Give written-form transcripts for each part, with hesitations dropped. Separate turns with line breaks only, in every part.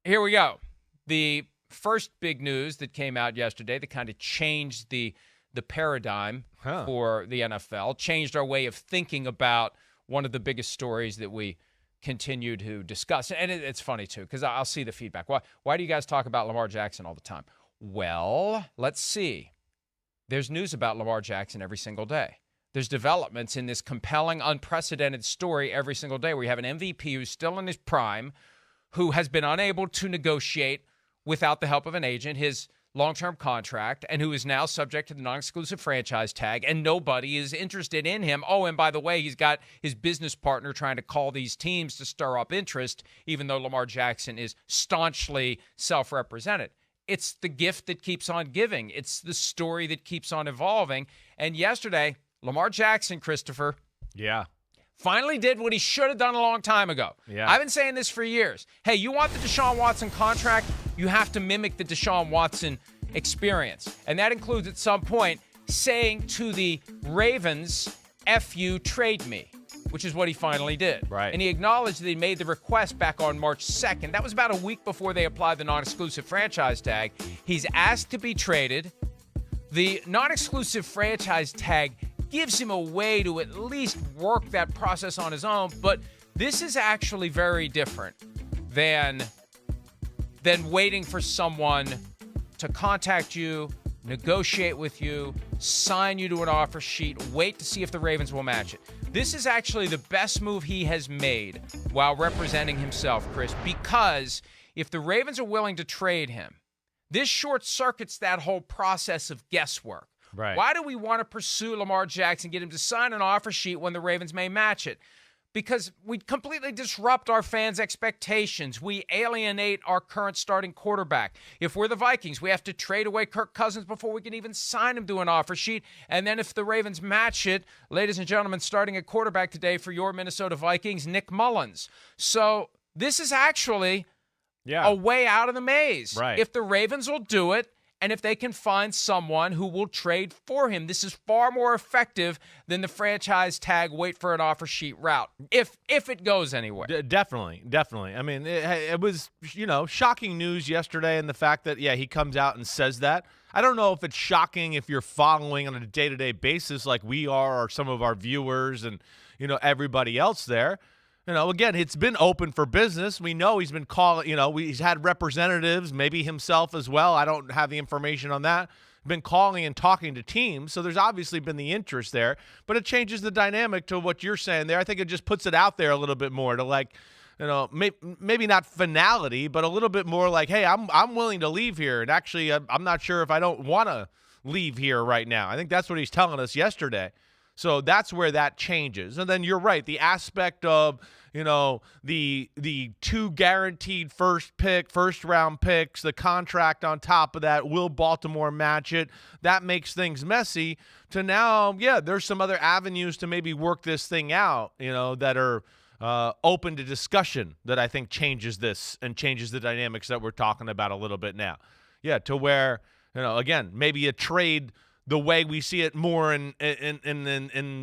here we go. The first big news that came out yesterday that kind of changed the paradigm for the NFL, changed our way of thinking about one of the biggest stories that we continue to discuss. And it's funny, too, because I'll see the feedback. Why do you guys talk about Lamar Jackson all the time? Well, let's see. There's news about Lamar Jackson every single day. There's developments in this compelling, unprecedented story every single day where you have an MVP who's still in his prime, who has been unable to negotiate without the help of an agent his long-term contract, and who is now subject to the non-exclusive franchise tag, and nobody is interested in him. Oh, and by the way, he's got his business partner trying to call these teams to stir up interest, even though Lamar Jackson is staunchly self-represented. It's the gift that keeps on giving. It's the story that keeps on evolving. And yesterday, Lamar Jackson, Christopher, finally did what he should have done a long time ago. I've been saying this for years. Hey, you want the Deshaun Watson contract? You have to mimic the Deshaun Watson experience. And that includes at some point saying to the Ravens, F you, trade me, which is what he finally did.
Right.
And he acknowledged that he made the request back on March 2nd. That was about a week before they applied the non-exclusive franchise tag. He's asked to be traded. The non-exclusive franchise tag gives him a way to at least work that process on his own, but this is actually very different than waiting for someone to contact you, negotiate with you, sign you to an offer sheet, wait to see if the Ravens will match it. This is actually the best move he has made while representing himself, Chris, because if the Ravens are willing to trade him, this short-circuits that whole process of guesswork.
Right.
Why do we want to pursue Lamar Jackson, get him to sign an offer sheet when the Ravens may match it? Because we completely disrupt our fans' expectations. We alienate our current starting quarterback. If we're the Vikings, we have to trade away Kirk Cousins before we can even sign him to an offer sheet. And then if the Ravens match it, ladies and gentlemen, starting at quarterback today for your Minnesota Vikings, Nick Mullins. So this is actually a way out of the maze.
Right.
If the Ravens will do it, and if they can find someone who will trade for him, this is far more effective than the franchise tag wait for an offer sheet route, if it goes anywhere.
Definitely. I mean, it was, shocking news yesterday, and the fact that, he comes out and says that. I don't know if it's shocking if you're following on a day-to-day basis like we are or some of our viewers and, everybody else there. Again, it's been open for business. We know he's been calling, he's had representatives, maybe himself as well. I don't have the information on that. Been calling and talking to teams. So there's obviously been the interest there, but it changes the dynamic to what you're saying there. I think it just puts it out there a little bit more to maybe not finality, but a little bit more like, hey, I'm willing to leave here. And actually, I'm not sure if I don't want to leave here right now. I think that's what he's telling us yesterday. So that's where that changes. And then you're right, the aspect of, the two guaranteed first-round picks, the contract on top of that, will Baltimore match it? That makes things messy. To now, there's some other avenues to maybe work this thing out, that are open to discussion that I think changes this and changes the dynamics that we're talking about a little bit now. Yeah, to where, again, maybe a trade the way we see it more in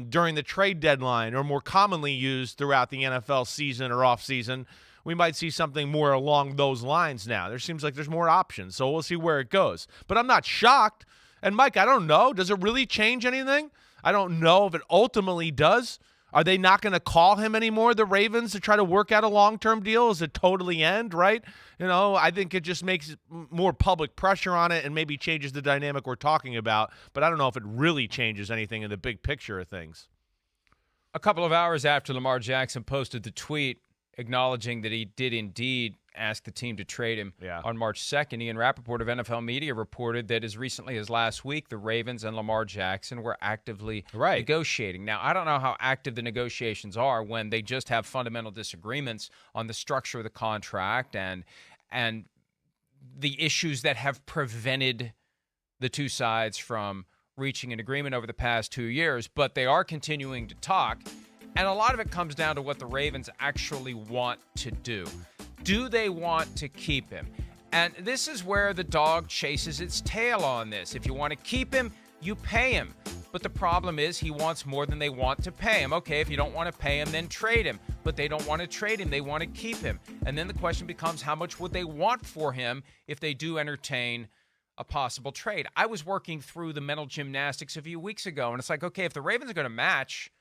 during the trade deadline, or more commonly used throughout the NFL season or off season, we might see something more along those lines now. There seems like there's more options, so we'll see where it goes. But I'm not shocked. And Mike, I don't know. Does it really change anything? I don't know if it ultimately does. Are they not going to call him anymore, the Ravens, to try to work out a long-term deal? Does it totally end, right? I think it just makes more public pressure on it and maybe changes the dynamic we're talking about. But I don't know if it really changes anything in the big picture of things.
A couple of hours after Lamar Jackson posted the tweet acknowledging that he did indeed ask the team to trade him on March 2nd, Ian Rappaport of NFL Media reported that as recently as last week, the Ravens and Lamar Jackson were actively negotiating. Now, I don't know how active the negotiations are when they just have fundamental disagreements on the structure of the contract and the issues that have prevented the two sides from reaching an agreement over the past 2 years, but they are continuing to talk. And a lot of it comes down to what the Ravens actually want to do. Do they want to keep him? And this is where the dog chases its tail on this. If you want to keep him, you pay him. But the problem is he wants more than they want to pay him. Okay, if you don't want to pay him, then trade him. But but they don't want to trade him. They want to keep him. And then the question becomes, how much would they want for him if they do entertain a possible trade? I was working through the mental gymnastics a few weeks ago, and it's like, okay, if the Ravens are going to match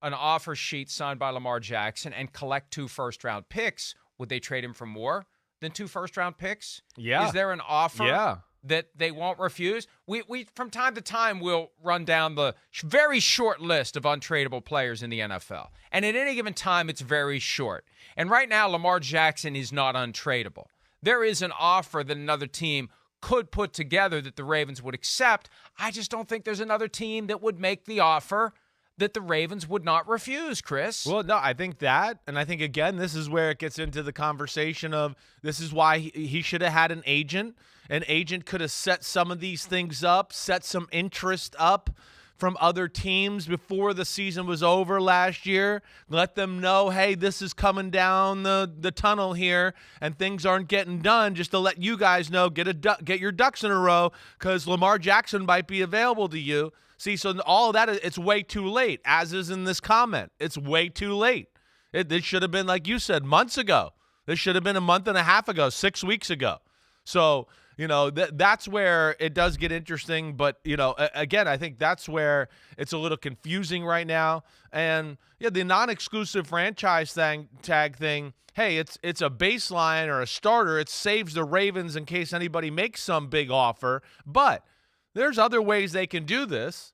an offer sheet signed by Lamar Jackson and collect 2 first-round picks, would they trade him for more than 2 first-round picks?
Yeah.
Is there an offer that they won't refuse? We from time to time will run down the very short list of untradeable players in the NFL. And at any given time, it's very short. And right now, Lamar Jackson is not untradeable. There is an offer that another team could put together that the Ravens would accept. I just don't think there's another team that would make the offer that the Ravens would not refuse, Chris.
Well, no, I think that, and I think, again, this is where it gets into the conversation of this is why he should have had an agent. An agent could have set some of these things up, set some interest up from other teams before the season was over last year. Let them know, hey, this is coming down the tunnel here, and things aren't getting done, just to let you guys know, get your ducks in a row, because Lamar Jackson might be available to you. See, so all of that, it's way too late, as is in this comment. It's way too late. This should have been, like you said, months ago. This should have been a month and a half ago, 6 weeks ago. So, that's where it does get interesting. But, again, I think that's where it's a little confusing right now. And, the non-exclusive franchise tag thing, hey, it's a baseline or a starter. It saves the Ravens in case anybody makes some big offer. But there's other ways they can do this.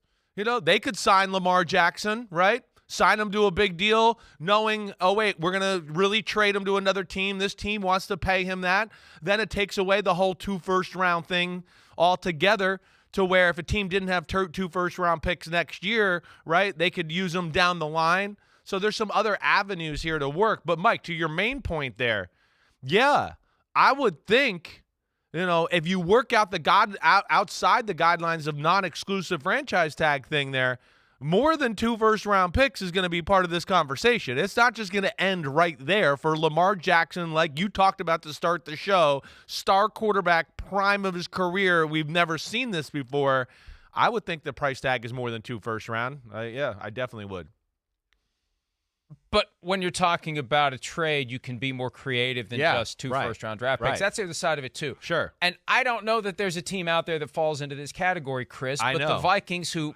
They could sign Lamar Jackson, right? Sign him to a big deal, knowing, oh, wait, we're going to really trade him to another team. This team wants to pay him that. Then it takes away the whole 2 first-round thing altogether, to where if a team didn't have 2 first-round picks next year, right, they could use them down the line. So there's some other avenues here to work. But, Mike, to your main point there, yeah, I would think, if you work out outside the guidelines of non-exclusive franchise tag thing there, more than 2 first-round picks is going to be part of this conversation. It's not just going to end right there for Lamar Jackson, like you talked about to start the show, star quarterback, prime of his career. We've never seen this before. I would think the price tag is more than 2 first-round. Yeah, I definitely would.
But when you're talking about a trade, you can be more creative than just 2 first-round draft picks. That's the other side of it, too.
Sure.
And I don't know that there's a team out there that falls into this category, Chris. But the Vikings, who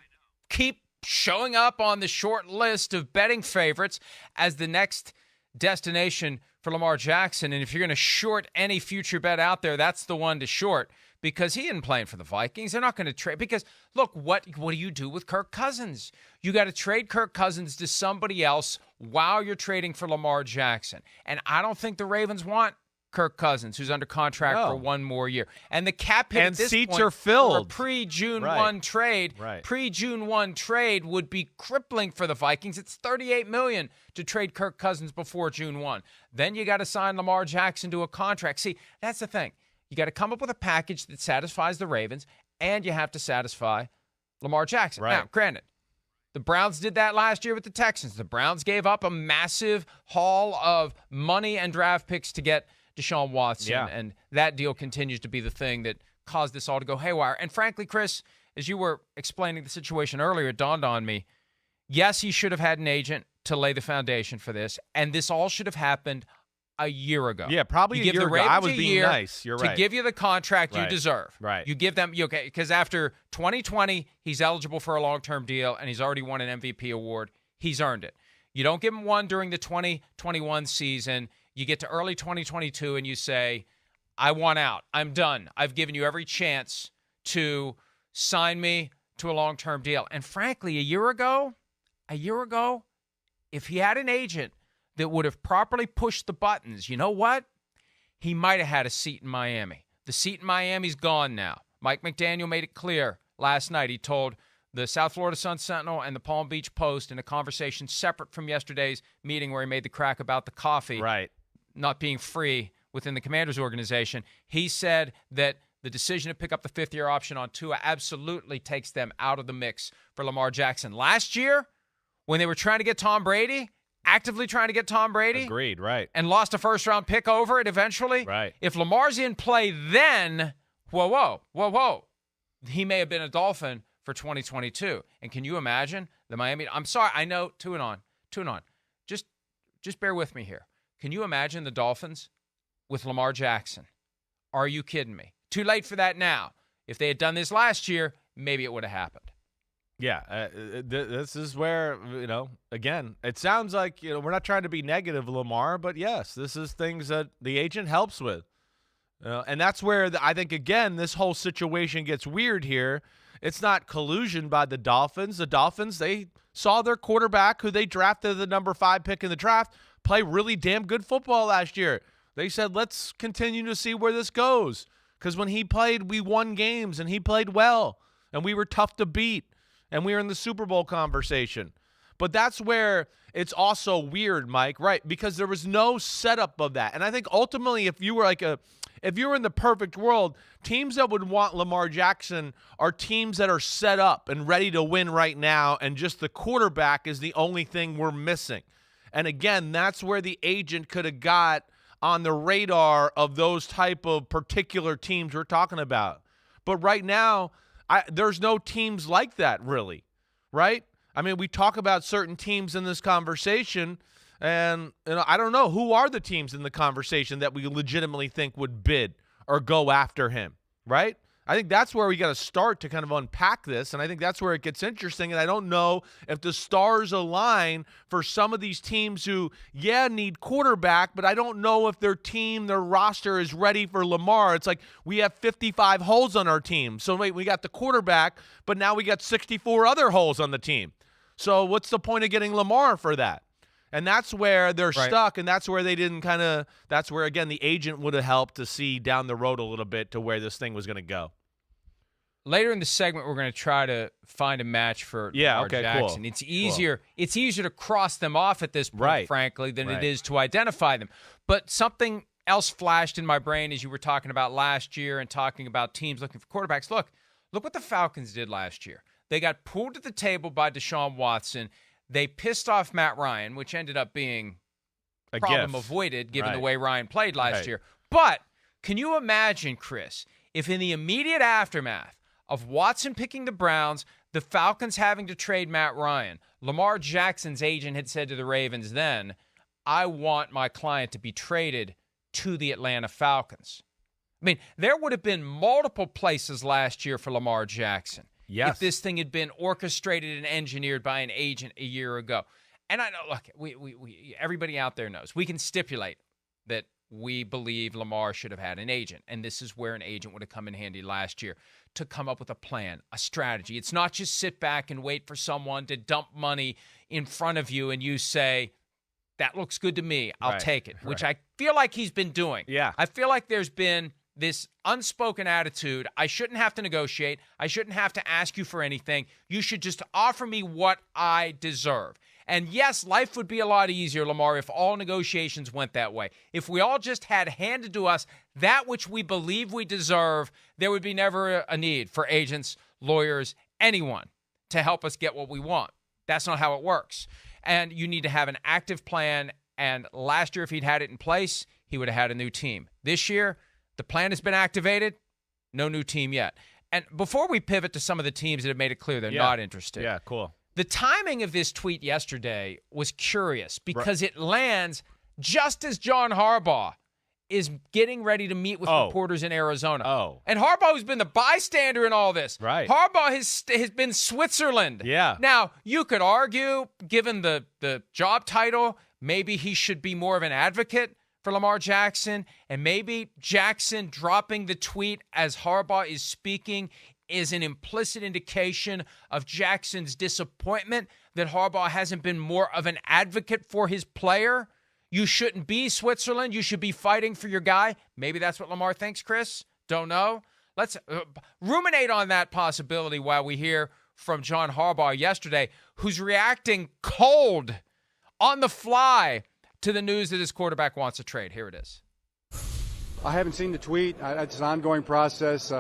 keep showing up on the short list of betting favorites as the next destination for Lamar Jackson. And if you're going to short any future bet out there, that's the one to short, because he isn't playing for the Vikings. They're not going to trade. Because, look, what do you do with Kirk Cousins? You got to trade Kirk Cousins to somebody else while you're trading for Lamar Jackson. And I don't think the Ravens want Kirk Cousins, who's under contract for 1 more year. And the cap hit
and
at this
seats
point
are filled.
For a pre-June 1 trade, pre-June 1 trade would be crippling for the Vikings. It's $38 million to trade Kirk Cousins before June 1. Then you got to sign Lamar Jackson to a contract. See, that's the thing. You got to come up with a package that satisfies the Ravens, and you have to satisfy Lamar Jackson. Now, granted, the Browns did that last year with the Texans. The Browns gave up a massive haul of money and draft picks to get Deshaun Watson, and that deal continues to be the thing that caused this all to go haywire. And frankly, Chris, as you were explaining the situation earlier, it dawned on me, yes, he should have had an agent to lay the foundation for this, and this all should have happened a year ago.
Yeah, probably a year ago. I was being nice. You're right.
To give you the contract you deserve.
Right.
You give them, okay, because after 2020, he's eligible for a long-term deal, and he's already won an MVP award. He's earned it. You don't give him one during the 2021 season. You get to early 2022 and you say, I want out. I'm done. I've given you every chance to sign me to a long-term deal. And frankly, a year ago, if he had an agent that would have properly pushed the buttons, you know what? He might have had a seat in Miami. The seat in Miami's gone now. Mike McDaniel made it clear last night. He told the South Florida Sun-Sentinel and the Palm Beach Post in a conversation separate from yesterday's meeting where he made the crack about the coffee not being free within the Commanders organization. He said that the decision to pick up the 5th-year option on Tua absolutely takes them out of the mix for Lamar Jackson. Last year, when they were trying to get Tom Brady, actively trying to get Tom Brady.
Agreed, right.
And lost a first-round pick over it eventually.
Right.
If Lamar's in play then, whoa. He may have been a Dolphin for 2022. And can you imagine the Miami? I'm sorry, I know, two and on. Just just bear with me here. Can you imagine the Dolphins with Lamar Jackson? Are you kidding me? Too late for that now. If they had done this last year, maybe it would have happened.
Yeah, this is where, again, it sounds like, we're not trying to be negative, Lamar, but yes, this is things that the agent helps with. And that's where I think, again, this whole situation gets weird here. It's not collusion by the Dolphins. The Dolphins, they saw their quarterback, who they drafted the number 5 pick in the draft, play really damn good football last year. They said, let's continue to see where this goes. Because when he played, we won games, and he played well, and we were tough to beat, and we were in the Super Bowl conversation. But that's where it's also weird, Mike, right? Because there was no setup of that. And I think ultimately, if you were in the perfect world, teams that would want Lamar Jackson are teams that are set up and ready to win right now, and just the quarterback is the only thing we're missing. And again, that's where the agent could have got on the radar of those type of particular teams we're talking about. But right now, there's no teams like that, really, right? I mean, we talk about certain teams in this conversation, and I don't know, who are the teams in the conversation that we legitimately think would bid or go after him, right? I think that's where we got to start to kind of unpack this, and I think that's where it gets interesting, and I don't know if the stars align for some of these teams who, need quarterback, but I don't know if their roster is ready for Lamar. It's like we have 55 holes on our team. So wait, we got the quarterback, but now we got 64 other holes on the team. So what's the point of getting Lamar for that? And that's where they're stuck, and that's where they didn't that's where, again, the agent would have helped to see down the road a little bit to where this thing was going to go.
Later in the segment, we're going to try to find a match for Lamar Jackson. Cool. It's easier to cross them off at this point, frankly, than it is to identify them. But something else flashed in my brain as you were talking about last year and talking about teams looking for quarterbacks. Look what the Falcons did last year. They got pulled to the table by Deshaun Watson. They pissed off Matt Ryan, which ended up being a problem avoided given the way Ryan played last year. But can you imagine, Chris, if in the immediate aftermath of Watson picking the Browns, the Falcons having to trade Matt Ryan, Lamar Jackson's agent had said to the Ravens then, I want my client to be traded to the Atlanta Falcons. I mean, there would have been multiple places last year for Lamar Jackson. Yes. If this thing had been orchestrated and engineered by an agent a year ago. And I know, look, we everybody out there knows. We can stipulate that we believe Lamar should have had an agent. And this is where an agent would have come in handy last year to come up with a plan, a strategy. It's not just sit back and wait for someone to dump money in front of you and you say, that looks good to me, I'll take it, which I feel like he's been doing. Yeah. I feel like there's been this unspoken attitude, I shouldn't have to negotiate. I shouldn't have to ask you for anything. You should just offer me what I deserve. And yes, life would be a lot easier, Lamar, if all negotiations went that way. If we all just had handed to us that which we believe we deserve, there would be never a need for agents, lawyers, anyone to help us get what we want. That's not how it works. And you need to have an active plan. And last year, if he'd had it in place, he would have had a new team. This year, the plan has been activated. No new team yet. And before we pivot to some of the teams that have made it clear they're not interested. Yeah, cool. The timing of this tweet yesterday was curious because it lands just as John Harbaugh is getting ready to meet with reporters in Arizona. And Harbaugh has been the bystander in all this. Right. Harbaugh has been Switzerland. Yeah. Now, you could argue, given the job title, maybe he should be more of an advocate for Lamar Jackson, and maybe Jackson dropping the tweet as Harbaugh is speaking is an implicit indication of Jackson's disappointment that Harbaugh hasn't been more of an advocate for his player. You shouldn't be Switzerland. You should be fighting for your guy. Maybe that's what Lamar thinks, Chris. Don't know. Let's ruminate on that possibility while we hear from John Harbaugh yesterday, who's reacting cold on the fly to the news that his quarterback wants a trade. Here it is.
I haven't seen the tweet. It's an ongoing process.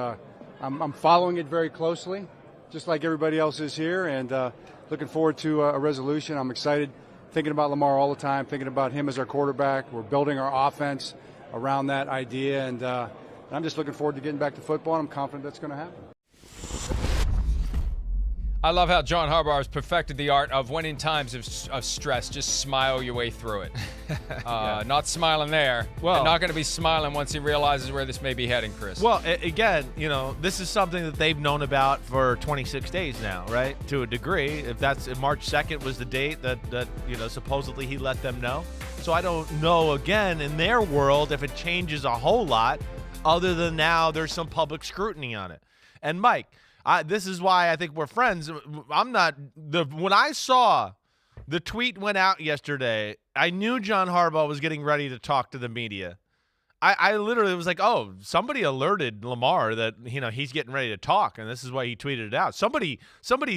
I'm following it very closely, just like everybody else is here, and looking forward to a resolution. I'm excited, thinking about Lamar all the time, thinking about him as our quarterback. We're building our offense around that idea, and I'm just looking forward to getting back to football, and I'm confident that's going to happen.
I love how John Harbaugh has perfected the art of when in times of stress, just smile your way through it. Not smiling there.
Well,
and not going to be smiling once he realizes where this may be heading, Chris.
Well, again, this is something that they've known about for 26 days now, right? To a degree. If March 2nd was the date that supposedly he let them know. So I don't know, again, in their world, if it changes a whole lot, other than now there's some public scrutiny on it. And Mike, this is why I think we're friends. When I saw the tweet went out yesterday, I knew John Harbaugh was getting ready to talk to the media. I literally was like, oh, somebody alerted Lamar that he's getting ready to talk, and this is why he tweeted it out. Somebody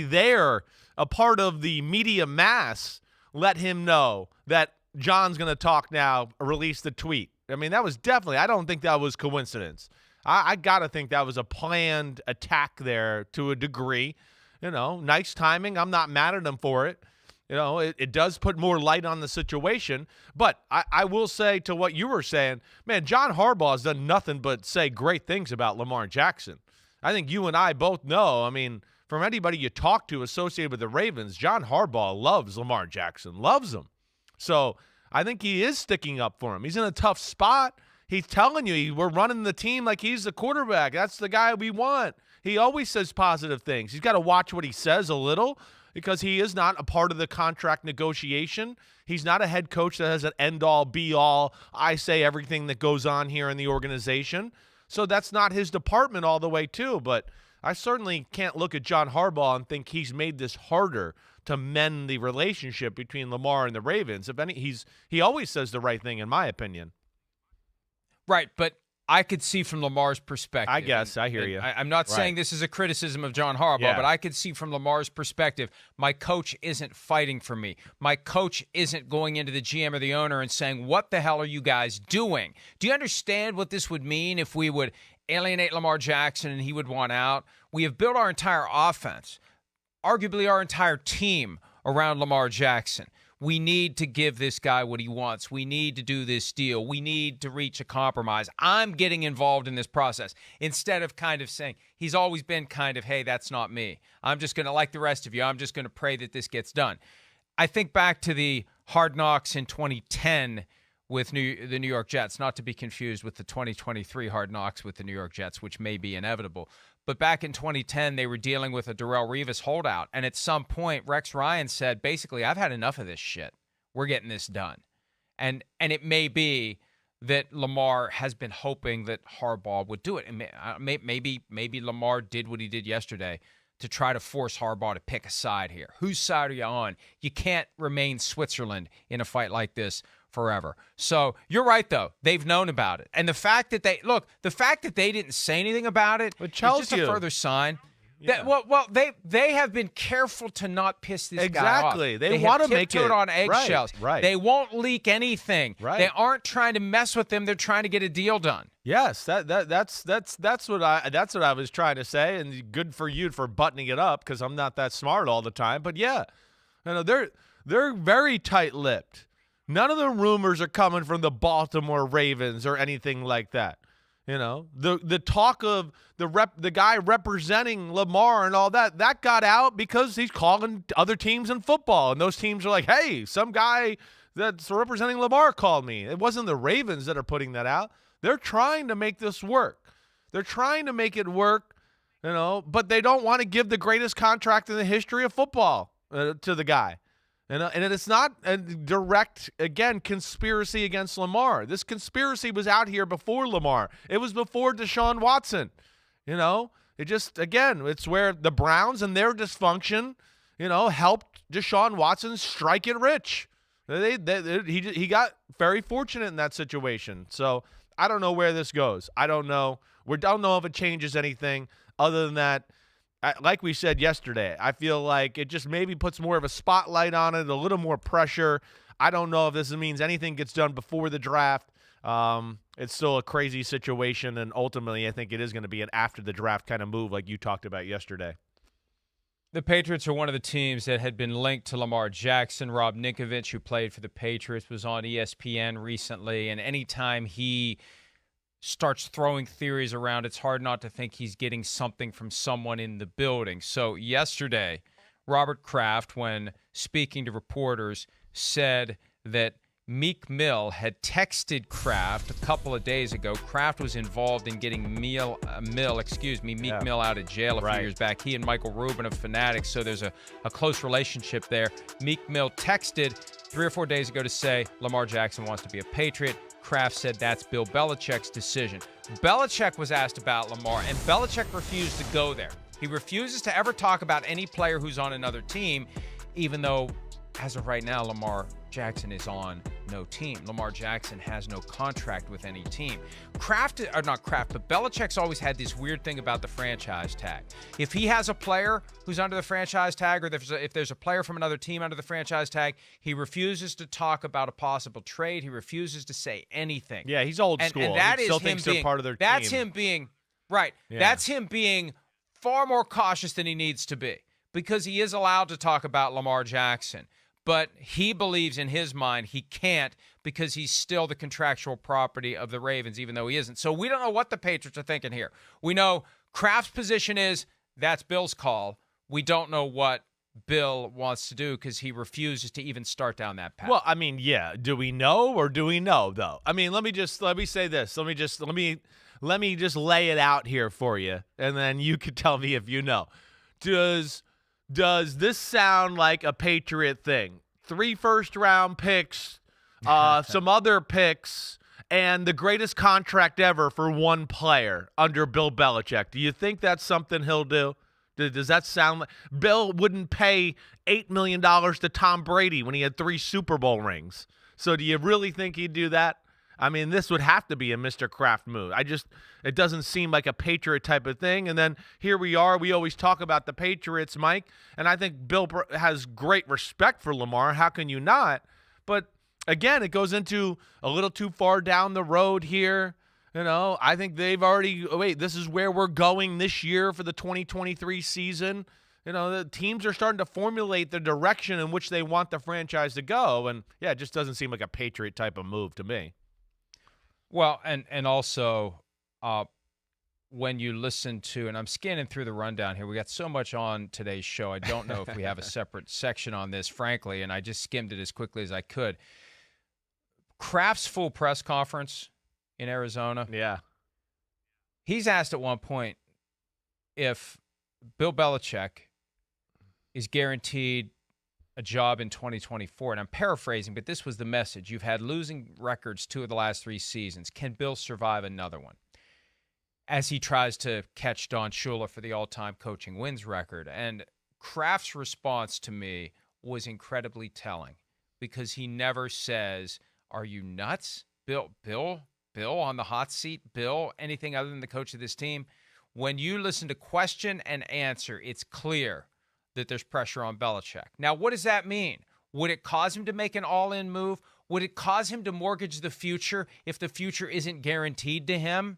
there, a part of the media mass, let him know that John's going to talk now, release the tweet. I mean, that was definitely – I don't think that was coincidence. I got to think that was a planned attack there to a degree. Nice timing. I'm not mad at him for it. It does put more light on the situation. But I will say to what you were saying, man, John Harbaugh has done nothing but say great things about Lamar Jackson. I think you and I both know. I mean, from anybody you talk to associated with the Ravens, John Harbaugh loves Lamar Jackson, loves him. So I think he is sticking up for him. He's in a tough spot. He's telling you, we're running the team like he's the quarterback. That's the guy we want. He always says positive things. He's got to watch what he says a little because he is not a part of the contract negotiation. He's not a head coach that has an end-all, be-all, I say everything that goes on here in the organization. So that's not his department all the way, too. But I certainly can't look at John Harbaugh and think he's made this harder to mend the relationship between Lamar and the Ravens. If any, he always says the right thing, in my opinion.
Right, but I could see from Lamar's perspective.
I guess, I hear you.
I'm not saying this is a criticism of John Harbaugh, but I could see from Lamar's perspective, my coach isn't fighting for me. My coach isn't going into the GM or the owner and saying, what the hell are you guys doing? Do you understand what this would mean if we would alienate Lamar Jackson and he would want out? We have built our entire offense, arguably our entire team, around Lamar Jackson. We need to give this guy what he wants. We need to do this deal. We need to reach a compromise. I'm getting involved in this process instead of kind of saying, he's always been kind of, hey, that's not me. I'm just going to, like the rest of you, I'm just going to pray that this gets done. I think back to the Hard Knocks in 2010 with the New York Jets, not to be confused with the 2023 Hard Knocks with the New York Jets, which may be inevitable. But back in 2010, they were dealing with a Darrelle Revis holdout. And at some point, Rex Ryan said, basically, I've had enough of this shit. We're getting this done. And it may be that Lamar has been hoping that Harbaugh would do it. And maybe Lamar did what he did yesterday to try to force Harbaugh to pick a side here. Whose side are you on? You can't remain Switzerland in a fight like this forever. So you're right, though. They've known about it. And the fact that they didn't say anything about it is just a further sign.
Yeah.
They have been careful to not piss this guy off.
Exactly. They want to make it
on eggshells.
Right.
They won't leak anything.
Right.
They aren't trying to mess with them. They're trying to get a deal done.
Yes, that's what I was trying to say, and good for you for buttoning it up because I'm not that smart all the time. But yeah, they're very tight-lipped. None of the rumors are coming from the Baltimore Ravens or anything like that. The talk of the guy representing Lamar and all that got out because he's calling other teams in football, and those teams are like, hey, some guy that's representing Lamar called me. It wasn't the Ravens that are putting that out. They're trying to make this work. They're trying to make it work, but they don't want to give the greatest contract in the history of football to the guy. And it's not a direct, again, conspiracy against Lamar. This conspiracy was out here before Lamar. It was before Deshaun Watson. It just, again, it's where the Browns and their dysfunction, helped Deshaun Watson strike it rich. He got very fortunate in that situation. So I don't know where this goes. I don't know. We don't know if it changes anything other than that. Like we said yesterday, I feel like it just maybe puts more of a spotlight on it, a little more pressure. I don't know if this means anything gets done before the draft. It's still a crazy situation, and ultimately I think it is going to be an after-the-draft kind of move like you talked about yesterday.
The Patriots are one of the teams that had been linked to Lamar Jackson. Rob Ninkovich, who played for the Patriots, was on ESPN recently, and anytime he starts throwing theories around, it's hard not to think he's getting something from someone in the building. So yesterday, Robert Kraft, when speaking to reporters, said that Meek Mill had texted Kraft a couple of days ago. Kraft was involved in getting Meek Mill out of jail a few years back. He and Michael Rubin of Fanatics, so there's a close relationship there. Meek Mill texted 3 or 4 days ago to say Lamar Jackson wants to be a Patriot. Kraft said that's Bill Belichick's decision. Belichick was asked about Lamar, and Belichick refused to go there. He refuses to ever talk about any player who's on another team, even though, as of right now, Lamar Jackson is on no team. Lamar Jackson has no contract with any team. But Belichick's always had this weird thing about the franchise tag. If he has a player who's under the franchise tag, or if there's a player from another team under the franchise tag, he refuses to talk about a possible trade. He refuses to say anything.
Yeah, he's old school.
And that
he
is
still
him
thinks
being,
they're part of their
that's
team.
him being, right. Yeah. That's him being far more cautious than he needs to be, because he is allowed to talk about Lamar Jackson. But he believes in his mind he can't, because he's still the contractual property of the Ravens, even though he isn't. So we don't know what the Patriots are thinking here. We know Kraft's position is that's Bill's call. We don't know what Bill wants to do, because he refuses to even start down that path.
Well, I mean, yeah. Do we know, or do we know, though? I mean, let me say this. Let me just lay it out here for you, and then you can tell me if you know. Does this sound like a Patriot thing? 3 first-round picks, some other picks, and the greatest contract ever for one player under Bill Belichick. Do you think that's something he'll do? Does that sound like Bill wouldn't pay $8 million to Tom Brady when he had 3 Super Bowl rings? So do you really think he'd do that? I mean, this would have to be a Mr. Kraft move. It doesn't seem like a Patriot type of thing. And then here we are. We always talk about the Patriots, Mike, and I think Bill has great respect for Lamar. How can you not? But again, it goes into a little too far down the road here. You know, I think they've already, this is where we're going this year for the 2023 season. You know, the teams are starting to formulate the direction in which they want the franchise to go. And, yeah, it just doesn't seem like a Patriot type of move to me.
Well, and also when you listen to, and I'm scanning through the rundown here, we got so much on today's show. I don't know if we have a separate section on this, frankly, and I just skimmed it as quickly as I could. Kraft's full press conference in Arizona.
Yeah.
He's asked at one point if Bill Belichick is guaranteed a job in 2024. And I'm paraphrasing, but this was the message. You've had losing records 2 of the last 3 seasons. Can Bill survive another one? As he tries to catch Don Shula for the all-time coaching wins record. And Kraft's response to me was incredibly telling, because he never says, are you nuts? Bill on the hot seat? Bill, anything other than the coach of this team? When you listen to question and answer, it's clear that there's pressure on Belichick. Now, what does that mean? Would it cause him to make an all-in move? Would it cause him to mortgage the future if the future isn't guaranteed to him?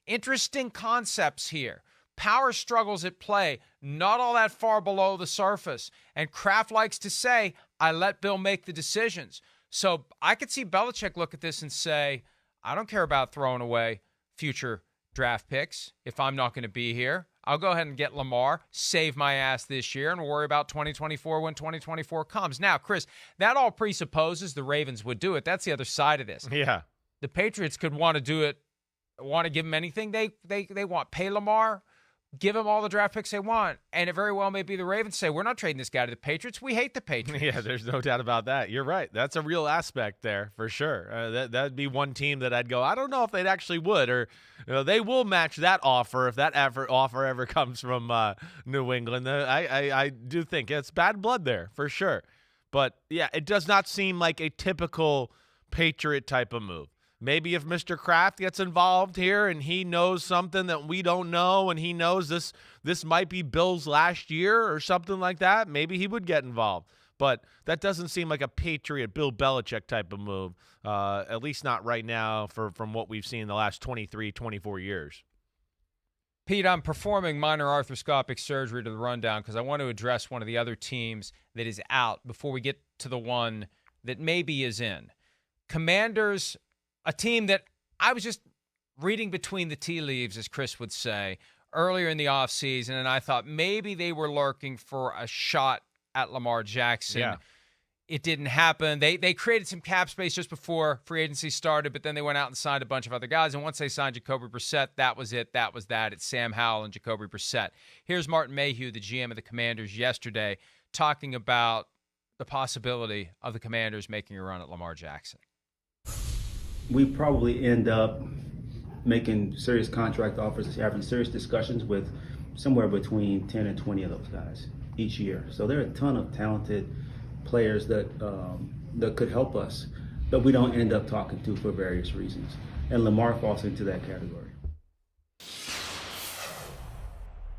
Interesting concepts here. Power struggles at play, not all that far below the surface. And Kraft likes to say, I let Bill make the decisions. So I could see Belichick look at this and say, I don't care about throwing away future draft picks if I'm not going to be here. I'll go ahead and get Lamar, save my ass this year, and worry about 2024 when 2024 comes. Now, Chris, that all presupposes the Ravens would do it. That's the other side of this.
Yeah.
The Patriots could want to do it, want to give him anything they want. Pay Lamar, give him all the draft picks they want. And it very well may be the Ravens say, we're not trading this guy to the Patriots. We hate the Patriots.
Yeah, there's no doubt about that. You're right. That's a real aspect there for sure. That'd be one team that I'd go, I don't know if they'd actually would, or they will match that offer if that offer ever comes from New England. I do think it's bad blood there for sure. But, yeah, it does not seem like a typical Patriot type of move. Maybe if Mr. Kraft gets involved here and he knows something that we don't know, and he knows this might be Bill's last year or something like that, maybe he would get involved. But that doesn't seem like a Patriot Bill Belichick type of move, at least not right now from what we've seen in the last 23, 24 years.
Pete, I'm performing minor arthroscopic surgery to the rundown because I want to address one of the other teams that is out before we get to the one that maybe is in. Commanders, a team that I was just reading between the tea leaves, as Chris would say, earlier in the offseason, and I thought maybe they were lurking for a shot at Lamar Jackson it didn't happen. They created some cap space just before free agency started, but then they went out and signed a bunch of other guys. And once they signed Jacoby Brissett, that was it. That was that. It's Sam Howell and Jacoby Brissett. Here's Martin Mayhew, the GM of the Commanders, yesterday, talking about the possibility of the Commanders making a run at Lamar Jackson.
We probably end up making serious contract offers, having serious discussions with somewhere between 10 and 20 of those guys each year. So there are a ton of talented players that could help us, but we don't end up talking to for various reasons. And Lamar falls into that category.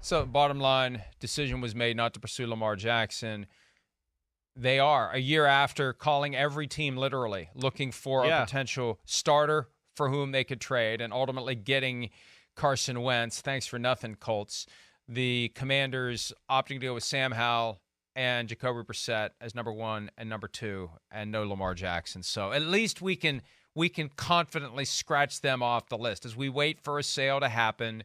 So bottom line, decision was made not to pursue Lamar Jackson. They are, a year after, calling every team literally, looking for a potential starter for whom they could trade, and ultimately getting Carson Wentz. Thanks for nothing, Colts. The Commanders opting to go with Sam Howell and Jacoby Brissett as number 1 and number 2, and no Lamar Jackson. So at least we can confidently scratch them off the list. As we wait for a sale to happen,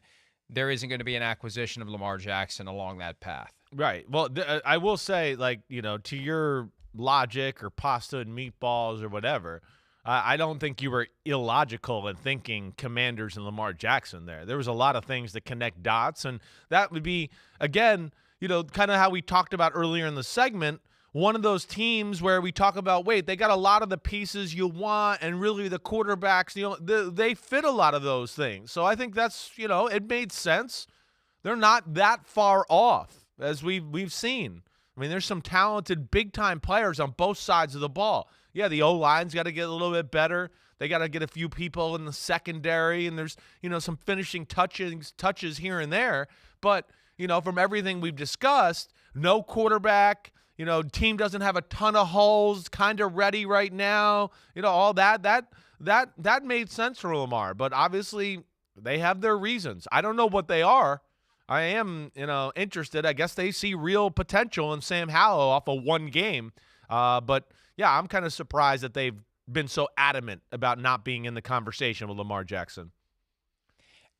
there isn't going to be an acquisition of Lamar Jackson along that path.
Right. Well, I will say, to your logic or pasta and meatballs or whatever, I don't think you were illogical in thinking Commanders and Lamar Jackson there. There was a lot of things that connect dots, and that would be, again, kind of how we talked about earlier in the segment, one of those teams where we talk about, wait, they got a lot of the pieces you want, and really the quarterbacks, they fit a lot of those things. So I think that's, it made sense. They're not that far off, as we've seen. I mean, there's some talented big-time players on both sides of the ball. Yeah, the O-line's got to get a little bit better. They got to get a few people in the secondary, and there's, some finishing touches here and there. But, from everything we've discussed, no quarterback, team doesn't have a ton of holes, kind of ready right now. All that made sense for Lamar. But obviously, they have their reasons. I don't know what they are. I am, interested. I guess they see real potential in Sam Howell off of one game. But, yeah, I'm kind of surprised that they've been so adamant about not being in the conversation with Lamar Jackson.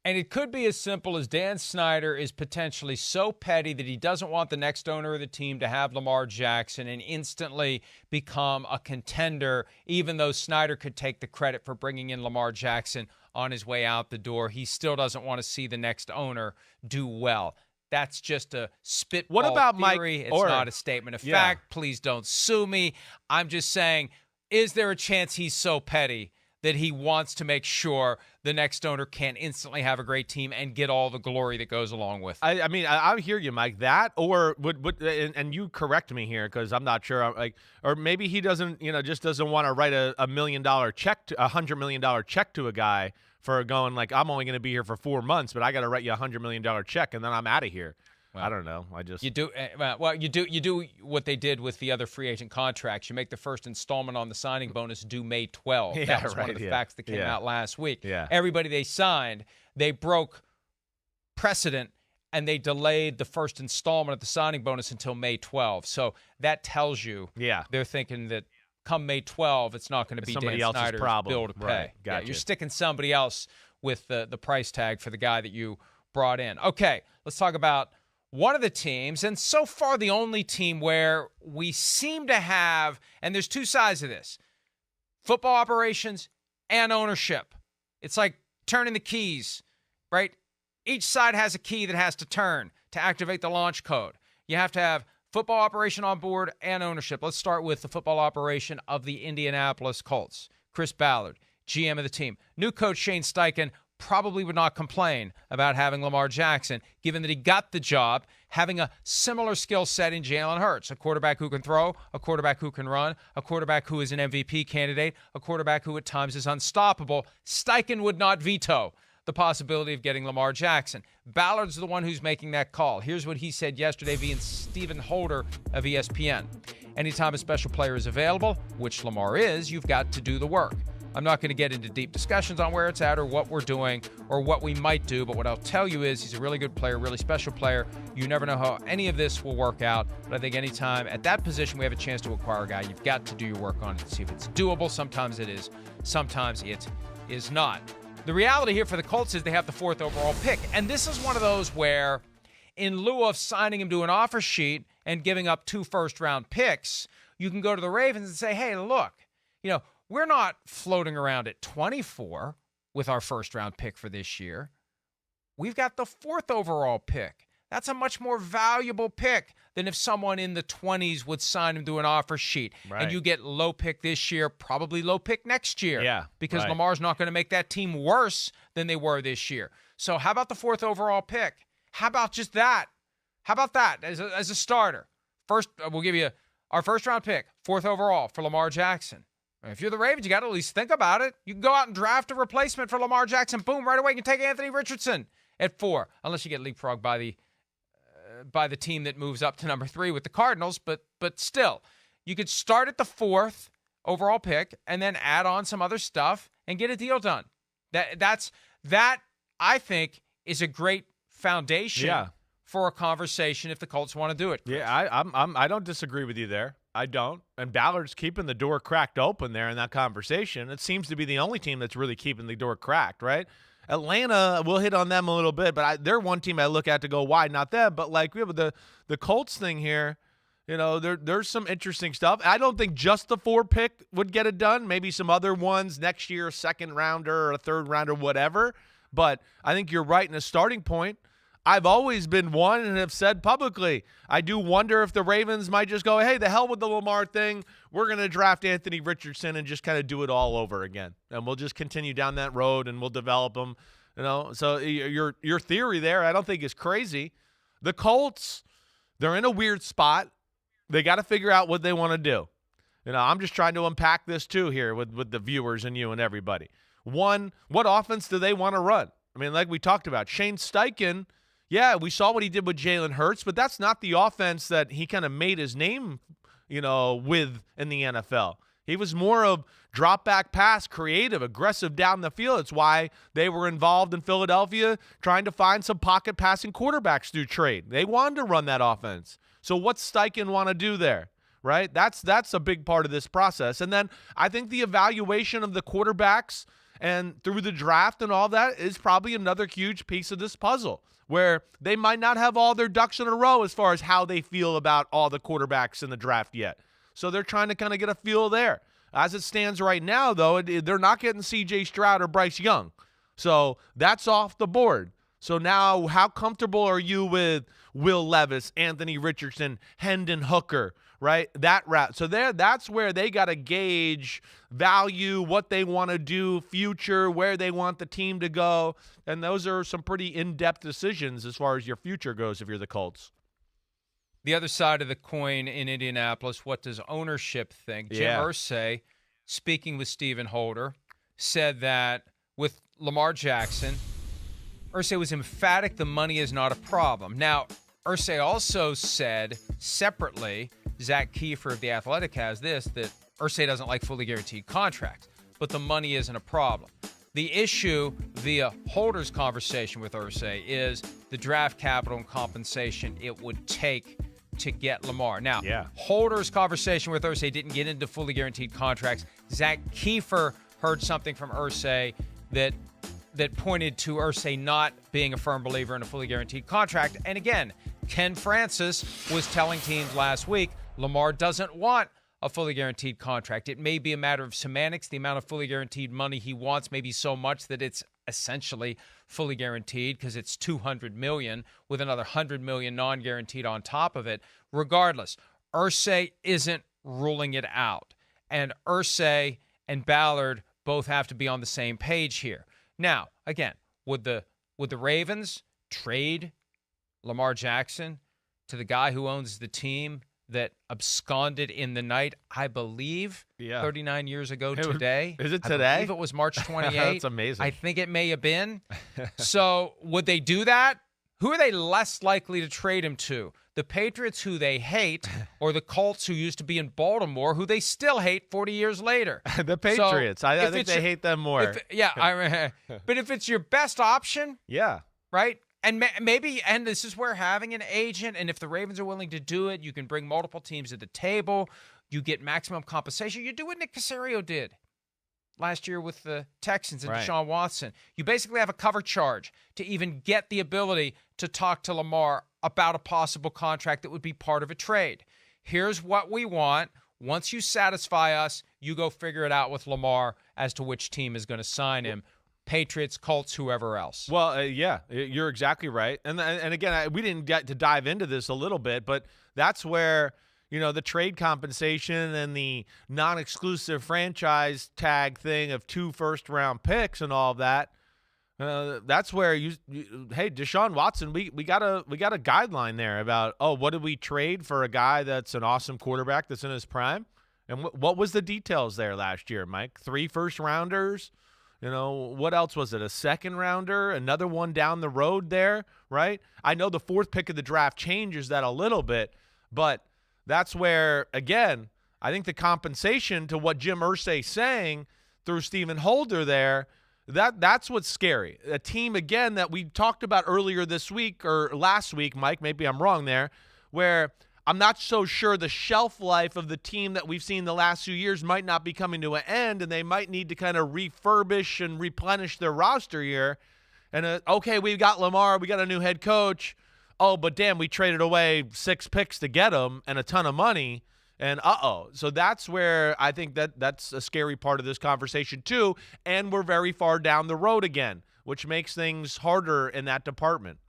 And it could be as simple as Dan Snyder is potentially so petty that he doesn't want the next owner of the team to have Lamar Jackson and instantly become a contender, even though Snyder could take the credit for bringing in Lamar Jackson on his way out the door. He still doesn't want to see the next owner do well. That's just a spitball
what about
theory.
Mike,
it's not a statement of fact. Please don't sue me. I'm just saying, is there a chance he's so petty that he wants to make sure the next owner can instantly have a great team and get all the glory that goes along with it?
I mean, I hear you, Mike. That, or would and you correct me here because I'm not sure. Or maybe he doesn't, just doesn't want to write a $1 million check, $100 million check to a guy for going I'm only going to be here for 4 months, but I got to write you a $100 million check and then I'm out of here. Well, I don't know.
You do what they did with the other free agent contracts. You make the first installment on the signing bonus due May 12th.
Yeah,
that was one of the facts that came out last week.
Yeah.
Everybody they signed, they broke precedent and they delayed the first installment of the signing bonus until May 12th. So that tells you they're thinking that come May 12th, it's not going to be
somebody
Dan
else's
Snyder's
problem.
bill to pay.
Right. Gotcha.
Yeah, you're sticking somebody else with the price tag for the guy that you brought in. Okay, let's talk about one of the teams, and so far the only team where we seem to have, and there's two sides of this, football operations and ownership. It's like turning the keys, right? Each side has a key that has to turn to activate the launch code. You have to have football operation on board and ownership. Let's start with the football operation of the Indianapolis Colts. Chris Ballard, GM of the team. New coach Shane Steichen probably would not complain about having Lamar Jackson, given that he got the job having a similar skill set in Jalen Hurts, a quarterback who can throw, a quarterback who can run, a quarterback who is an MVP candidate, a quarterback who at times is unstoppable. Steichen would not veto the possibility of getting Lamar Jackson. Ballard's the one who's making that call. Here's what he said yesterday via Stephen Holder of ESPN. Anytime a special player is available, which Lamar is, you've got to do the work. I'm not going to get into deep discussions on where it's at or what we're doing or what we might do, but what I'll tell you is he's a really good player, really special player. You never know how any of this will work out, but I think anytime at that position we have a chance to acquire a guy, you've got to do your work on it and see if it's doable. Sometimes it is, sometimes it is not. The reality here for the Colts is they have the 4th overall pick, and this is one of those where in lieu of signing him to an offer sheet and giving up 2 first-round picks, you can go to the Ravens and say, hey, look, we're not floating around at 24 with our first-round pick for this year. We've got the 4th overall pick. That's a much more valuable pick than if someone in the 20s would sign him to an offer sheet.
Right.
And you get low pick this year, probably low pick next year.
Yeah,
because
right.
Lamar's not going to make that team worse than they were this year. So how about the 4th overall pick? How about just that? How about that as a starter? First, we'll give you our first-round pick, 4th overall for Lamar Jackson. If you're the Ravens, you got to at least think about it. You can go out and draft a replacement for Lamar Jackson. Boom, right away you can take Anthony Richardson at 4, unless you get leapfrogged by the team that moves up to number 3 with the Cardinals. But still, you could start at the 4th overall pick and then add on some other stuff and get a deal done. That I think is a great foundation for a conversation if the Colts want to do it, Chris.
Yeah, I don't disagree with you there. I don't. And Ballard's keeping the door cracked open there in that conversation. It seems to be the only team that's really keeping the door cracked, right? Atlanta, we'll hit on them a little bit, but they're one team I look at to go, why not them? But like we have the Colts thing here, there's some interesting stuff. I don't think just the 4 pick would get it done. Maybe some other ones next year, a 2nd rounder or a 3rd rounder, whatever. But I think you're right in a starting point. I've always been one and have said publicly, I do wonder if the Ravens might just go, hey, the hell with the Lamar thing. We're going to draft Anthony Richardson and just kind of do it all over again. And we'll just continue down that road and we'll develop them. So your theory there, I don't think is crazy. The Colts, they're in a weird spot. They got to figure out what they want to do. I'm just trying to unpack this too here with the viewers and you and everybody. One, what offense do they want to run? I mean, like we talked about, Shane Steichen, yeah, we saw what he did with Jalen Hurts, but that's not the offense that he kind of made his name, with in the NFL. He was more of drop back pass, creative, aggressive down the field. It's why they were involved in Philadelphia trying to find some pocket passing quarterbacks through trade. They wanted to run that offense. So what's Steichen want to do there? Right? That's a big part of this process. And then I think the evaluation of the quarterbacks and through the draft and all that is probably another huge piece of this puzzle, where they might not have all their ducks in a row as far as how they feel about all the quarterbacks in the draft yet. So they're trying to kind of get a feel there. As it stands right now, though, they're not getting C.J. Stroud or Bryce Young. So that's off the board. So now how comfortable are you with Will Levis, Anthony Richardson, Hendon Hooker, right? That route. So that's where they got to gauge value, what they want to do, future, where they want the team to go. And those are some pretty in-depth decisions as far as your future goes if you're the Colts.
The other side of the coin in Indianapolis, what does ownership think? Jim Irsay, speaking with Stephen Holder, said that with Lamar Jackson, Irsay was emphatic the money is not a problem. Now, Irsay also said separately, Zach Kiefer of The Athletic has this, that Irsay doesn't like fully guaranteed contracts, but the money isn't a problem. The issue via Holder's conversation with Irsay is the draft capital and compensation it would take to get Lamar. Now, Holder's conversation with Irsay didn't get into fully guaranteed contracts. Zach Kiefer heard something from Irsay that pointed to Irsay not being a firm believer in a fully guaranteed contract. And again, Ken Francis was telling teams last week, Lamar doesn't want a fully guaranteed contract. It may be a matter of semantics. The amount of fully guaranteed money he wants may be so much that it's essentially fully guaranteed because it's $200 million with another $100 million non-guaranteed on top of it. Regardless, Irsay isn't ruling it out. And Irsay and Ballard both have to be on the same page here. Now, again, would the Ravens trade Lamar Jackson to the guy who owns the team that absconded in the night, I believe, 39 years ago today?
Is it today?
I believe it was March 28th.
That's amazing.
I think it may have been. So would they do that? Who are they less likely to trade him to? The Patriots, who they hate, or the Colts, who used to be in Baltimore, who they still hate 40 years later?
The Patriots. So I think they hate them more.
But if it's your best option, right? And maybe, and this is where having an agent, and if the Ravens are willing to do it, you can bring multiple teams to the table. You get maximum compensation. You do what Nick Caserio did last year with the Texans and Deshaun Watson. You basically have a cover charge to even get the ability to talk to Lamar about a possible contract that would be part of a trade. Here's what we want. Once you satisfy us, you go figure it out with Lamar as to which team is going to sign him. Patriots, Colts, whoever else.
Well, yeah, you're exactly right. And again, we didn't get to dive into this a little bit, but that's where, the trade compensation and the non-exclusive franchise tag thing of 2 first-round picks and all of that, that's where hey, Deshaun Watson, we got a guideline there about, what did we trade for a guy that's an awesome quarterback that's in his prime? And what was the details there last year, Mike? 3 first-rounders? What else was it? A second rounder, another one down the road there, right? I know the 4th pick of the draft changes that a little bit, but that's where, again, I think the compensation to what Jim Irsay's saying through Stephen Holder there, that's what's scary. A team, again, that we talked about earlier this week or last week, Mike, maybe I'm wrong there, where I'm not so sure the shelf life of the team that we've seen the last few years might not be coming to an end, and they might need to kind of refurbish and replenish their roster here. And, okay, we've got Lamar, we got a new head coach. Oh, but damn, we traded away 6 picks to get him and a ton of money. And so that's where I think that's a scary part of this conversation too. And we're very far down the road again, which makes things harder in that department.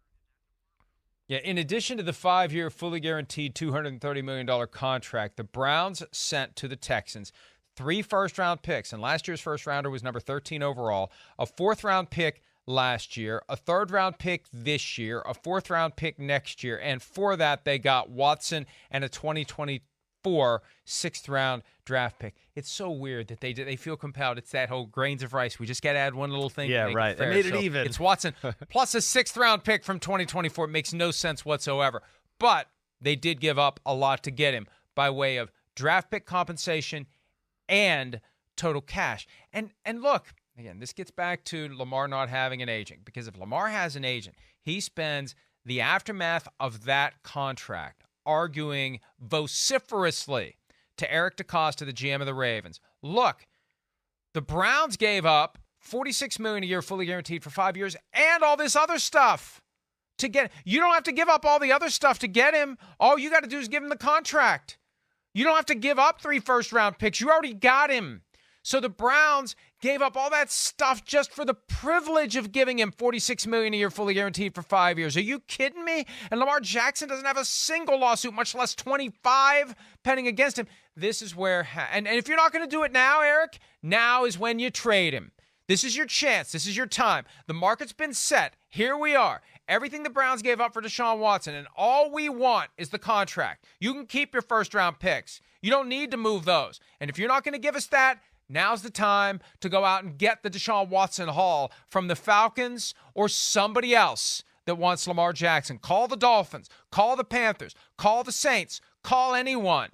Yeah, in addition to the 5-year, fully guaranteed $230 million contract, the Browns sent to the Texans 3 first-round picks, and last year's first-rounder was number 13 overall, a 4th-round pick last year, a 3rd-round pick this year, a 4th-round pick next year, and for that they got Watson and a 2024 6th-round draft pick. It's so weird that they feel compelled. It's that whole grains of rice. We just got to add one little thing.
Yeah, right. They made it even.
It's Watson plus a 6th-round pick from 2024. It makes no sense whatsoever. But they did give up a lot to get him by way of draft pick compensation and total cash. And look, again, this gets back to Lamar not having an agent, because if Lamar has an agent, he spends the aftermath of that contract arguing vociferously to Eric DeCosta, the GM of the Ravens. Look, the Browns gave up $46 million a year fully guaranteed for 5 years and all this other stuff to get. You don't have to give up all the other stuff to get him. All you got to do is give him the contract. You don't have to give up 3 first-round picks. You already got him. So the Browns gave up all that stuff just for the privilege of giving him $46 million a year fully guaranteed for 5 years. Are you kidding me? And Lamar Jackson doesn't have a single lawsuit, much less 25 pending against him. This is where, and if you're not going to do it now, Eric, now is when you trade him. This is your chance. This is your time. The market's been set. Here we are. Everything the Browns gave up for Deshaun Watson, and all we want is the contract. You can keep your first-round picks. You don't need to move those. And if you're not going to give us that, now's the time to go out and get the Deshaun Watson haul from the Falcons or somebody else that wants Lamar Jackson. Call the Dolphins. Call the Panthers. Call the Saints. Call anyone.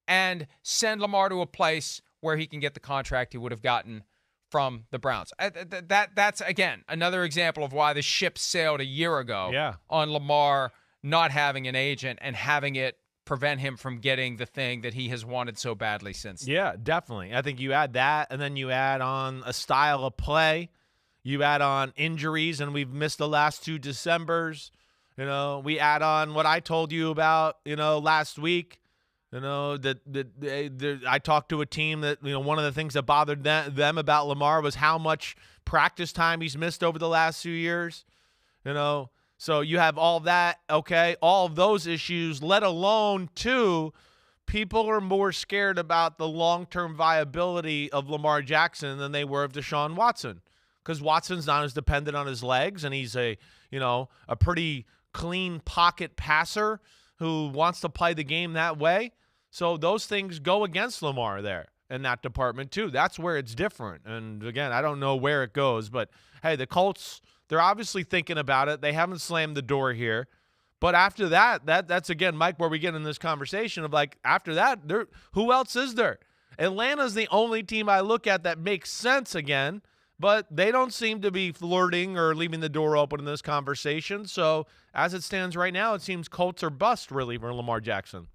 And send Lamar to a place where he can get the contract he would have gotten from the Browns. That's, again, another example of why the ship sailed a year ago on Lamar not having an agent and having it prevent him from getting the thing that he has wanted so badly since.
Yeah, definitely. I think you add that, and then you add on a style of play. You add on injuries, and we've missed the last 2 Decembers. We add on what I told you about, last week. I talked to a team that, one of the things that bothered them about Lamar was how much practice time he's missed over the last few years. So you have all that, okay, all of those issues, let alone, too, people are more scared about the long-term viability of Lamar Jackson than they were of Deshaun Watson, because Watson's not as dependent on his legs, and he's a pretty clean pocket passer who wants to play the game that way. So those things go against Lamar there in that department, too. That's where it's different. And, again, I don't know where it goes. But, hey, the Colts, they're obviously thinking about it. They haven't slammed the door here. But after that's, again, Mike, where we get in this conversation of, like, after that, who else is there? Atlanta's the only team I look at that makes sense again. But they don't seem to be flirting or leaving the door open in this conversation. So, as it stands right now, it seems Colts are bust, really, for Lamar Jackson.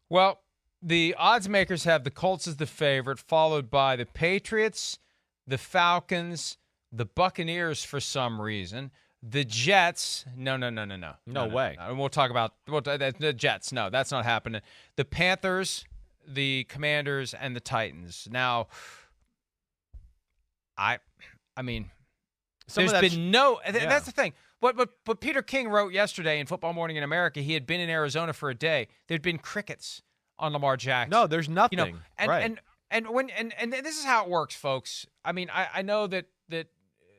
Well, the odds makers have the Colts as the favorite, followed by the Patriots, the Falcons, the Buccaneers for some reason, the Jets. No way. No. We'll talk about the Jets. No, that's not happening. The Panthers, the Commanders and the Titans. Now, I mean, there's been no. That's the thing. But Peter King wrote yesterday in Football Morning in America. He had been in Arizona for a day. There'd been crickets on Lamar Jackson.
No, there's nothing.
You know, and this is how it works, folks. I mean, I know that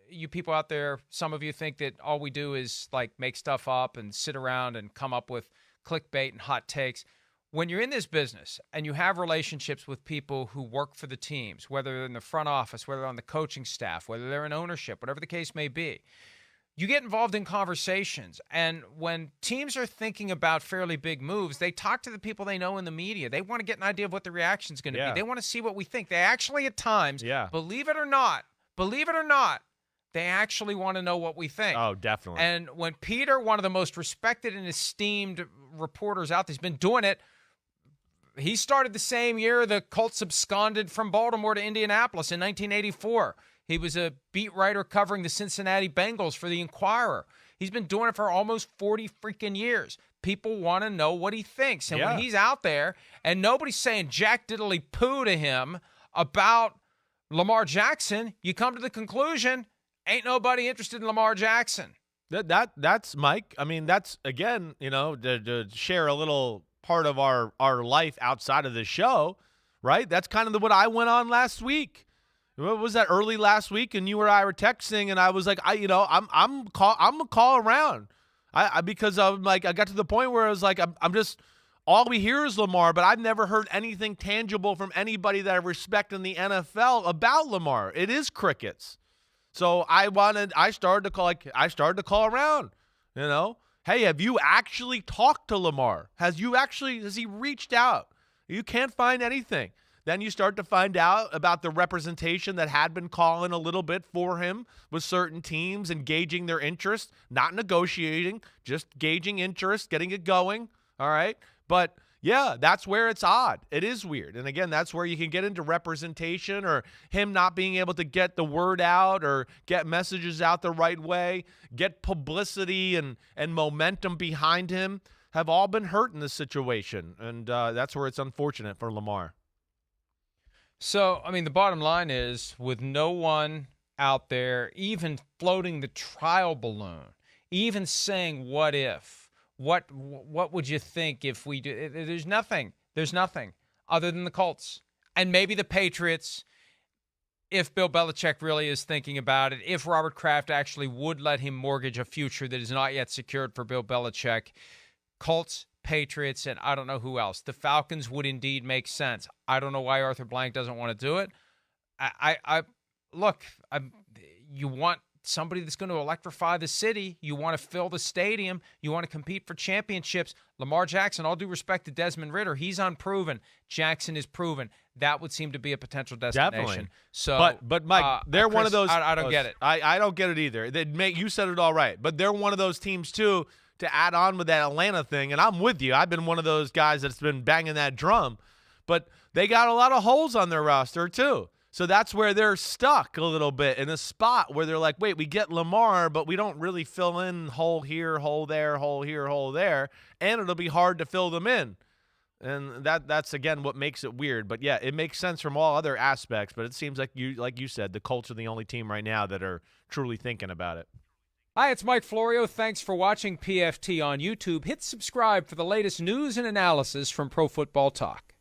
you people out there, some of you think that all we do is like make stuff up and sit around and come up with clickbait and hot takes. When you're in this business and you have relationships with people who work for the teams, whether they're in the front office, whether they're on the coaching staff, whether they're in ownership, whatever the case may be, you get involved in conversations. And when teams are thinking about fairly big moves, they talk to the people they know in the media. They want to get an idea of what the reaction is going to be. They want to see what we think. They actually at times, believe it or not, they actually want to know what we think.
Oh, definitely.
And when Peter, one of the most respected and esteemed reporters out there, has been doing it, he started the same year the Colts absconded from Baltimore to Indianapolis in 1984. He was a beat writer covering the Cincinnati Bengals for the Inquirer. He's been doing it for almost 40 freaking years. People want to know what he thinks. And when he's out there and nobody's saying jack diddly poo to him about Lamar Jackson, you come to the conclusion, ain't nobody interested in Lamar Jackson.
That's Mike. I mean, that's, again, you know, to share a little part of our life outside of the show, right? That's kind of what I went on last week. What was that, early last week? And you or I were texting, and I was like, I'm gonna call around. Because I'm like, I got to the point where I was like, I'm just, all we hear is Lamar, but I've never heard anything tangible from anybody that I respect in the NFL about Lamar. It is crickets. So I started to call around, you know. Hey, have you actually talked to Lamar? Has he reached out? You can't find anything. Then you start to find out about the representation that had been calling a little bit for him with certain teams and gauging their interest, not negotiating, just gauging interest, getting it going, all right? But, yeah, that's where it's odd. It is weird. And, again, that's where you can get into representation or him not being able to get the word out or get messages out the right way, get publicity and momentum behind him, have all been hurt in this situation. And that's where it's unfortunate for Lamar.
So, I mean, the bottom line is, with no one out there even floating the trial balloon, even saying what if, what would you think if we do? There's nothing other than the Colts and maybe the Patriots. If Bill Belichick really is thinking about it, if Robert Kraft actually would let him mortgage a future that is not yet secured for Bill Belichick, Colts, Patriots, and I don't know who else. The Falcons would indeed make sense. I don't know why Arthur Blank doesn't want to do it. You want somebody that's going to electrify the city. You want to fill the stadium. You want to compete for championships. Lamar Jackson, all due respect to Desmond Ridder, he's unproven. Jackson is proven. That would seem to be a potential destination.
Definitely.
So,
but Mike, they're
Chris,
one of those.
I don't get it.
I don't get it either. You said it all right, but they're one of those teams too, to add on with that Atlanta thing, and I'm with you. I've been one of those guys that's been banging that drum, but they got a lot of holes on their roster too. So that's where they're stuck a little bit in a spot where they're like, wait, we get Lamar, but we don't really fill in hole here, hole there, hole here, hole there, and it'll be hard to fill them in. And that's, again, what makes it weird. But, yeah, it makes sense from all other aspects, but it seems like you said, the Colts are the only team right now that are truly thinking about it.
Hi, it's Mike Florio. Thanks for watching PFT on YouTube. Hit subscribe for the latest news and analysis from Pro Football Talk.